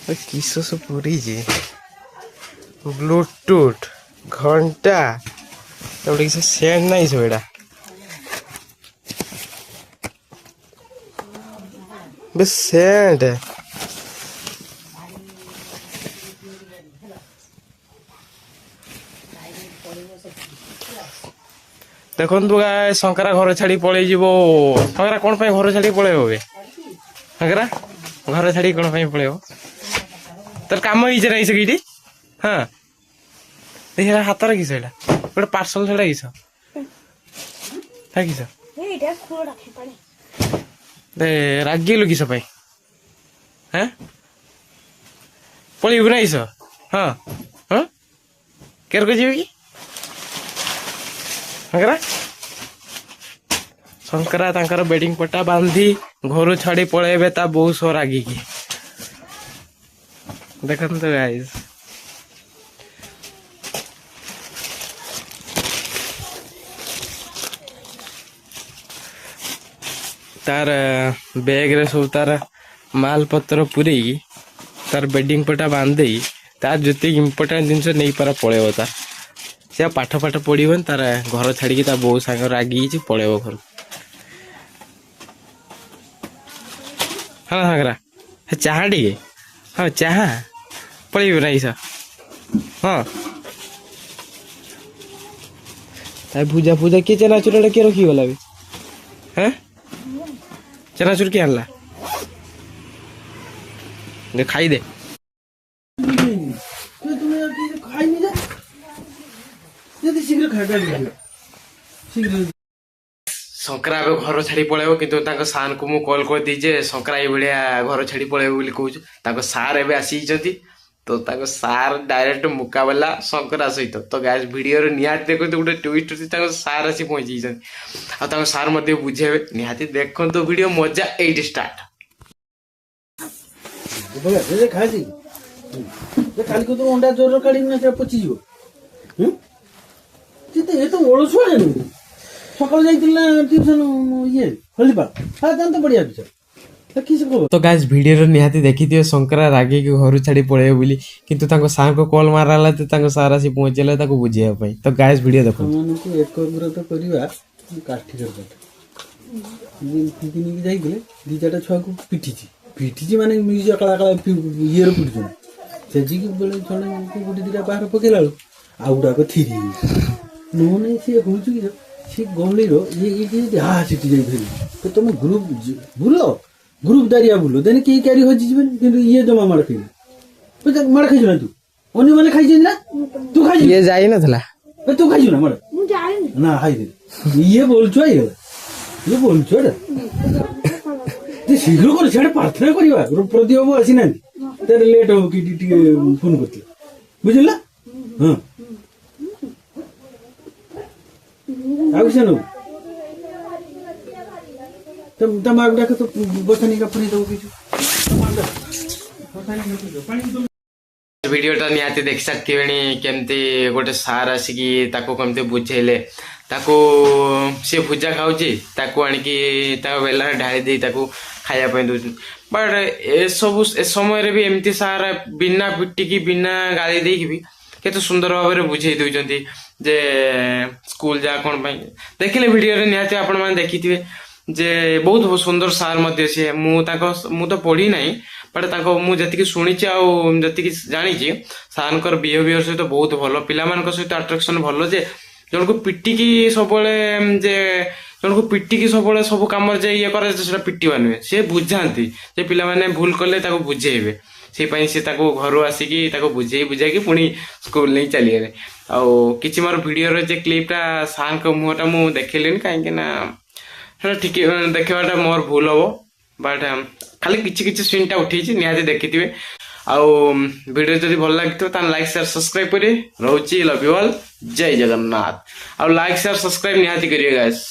किस सब पूरी जी ब्लूटूथ घंटा तब किसी सेंड नहीं सब एटा बस सेंड देखो शंकरा घर छाड़ी पलि जीव शंकरा कौन घर छाड़ी पलैब शंकरा घर छाड़ी कौन पलैब तर कम ही नहीं से हाँ देख हाथ किस गोटे पार्सल छड़ा किस किस रागिलु किस हाँ पलैबू ना किस हाँ हाँ केर को जी शंकरा शंकरा तांकर बेडिंग पट्टा बांधी घर छाड़ी पलैबे ता बहु सो रागिकी देखते गाइस तार बैग रे सब तार माल पत्र पूरे तार बेडिंग पट्टा बांधे तार जिते इम्पोर्टाट जिनस नहीं पारा पलैब तार से पाठ पाठ पढ़न तार घर छाड़ी ता बहु सांग रागी पलैब घर हाँ शंकरा चाह टे हाँ चाह पलैब ना ईसा हाँ पूजा पूजा किए चनाचुर किए रखीगला भी हाँ चनाचुर किए आनला खाई दे शंकरा घर छाड़ी पलैब कि सार को मुझे कॉल कर दीजे शंकरा ये घर छाड़ी पलैब कहूँ सार एवं आसी तो सार डायरेक्ट मुकाबला शंकरा सहित तो गाइस वीडियो निहाती देखो गोटे ट्विस्ट अच्छी सार आसी पहुंची आ सार बुझेबे निहाती देखो तो वीडियो मजा 8 स्टार्ट काली को तो अंडा जोर काढ़ी ना पचिज ये तो ओड़ छुआ सकाल जाइए ट्यूशन ये हल्दीपा तो बढ़िया विचार तो गाइस वीडियो निहाती देखी थी शंकरा रागी के घर छाड़ी पलैबे बोली किंतु ताको सार को कॉल मारला तो सार आसी पहुंचले ताको बुझेबा तो गाइस वीडियो देखो एक व्रत करवा काठी पिकनिक जाइए दी चार छुआ को पिटी माने कला कला ये पिटुन से बेले जड़े गोटे दुटा बाहर पकेला आउ गुड़ाक थी नोने सी हूँ कि सी गहली ये हाँ सीटी जाइए तो तुम ग्रुप बुल ग्रुप दारिया बुल देने कई क्यारी हजि कि ये जमा माड़ खाई माड़ खाई ना तू अन्य मैंने खाई ना तू खाई ये जाई ना तू खाई ना माड़ ना खाई दे ये बोल छुआ ये बोल छुआ शीघ्र कर सीधे प्रार्थना करवा प्रदीप आसी ना तेरे लेट हो कि फोन करते बुझल हाँ तुम आग डाक तो बसानी का पानी दो वीडियोटा निहाती देख सकते केमती गोटे सार आसिकी कमती बुझेले सी भुजा खाऊँ आणिकी बेला ढाई दे खायापी दौर बट ए समय भी एमती सार बिना पिटिकी बिना गाली देकी भी केते सुंदर भाव में बुझे दौरान जे स्कूल जा कौन देखिले वीडियो निहाती आपण मैंने देखी थे जे बहुत सुंदर सार मध्य सी मु तो पढ़ी ना बट मुझे शुणी जी जानी सार बिहेवियर सहित बहुत भल पिला सहित अट्राक्शन भल जे जन को पिटिकी सब जन को पिटिकी सब सब कम ये करे पिटिवा नुहे सी बुझाती जे पिला माने भूल कले बुझेबे से घर आसिकी बुझे बुझाई पुणी स्कूल नहीं चली गए आछि मोर वीडियो जे क्लिपटा सार को मुहटा मु देखिली कहीं ठीक देखाटा मोर भूल हम बट खाली किसी सीनटा उठी निहाती देखी थे वीडियो जब भल लगी तो लाइक शेयर सब्सक्राइब करें रोची लव यू ऑल जय जगन्नाथ लाइक शेयर सब्सक्राइब निहाती करिए गाइस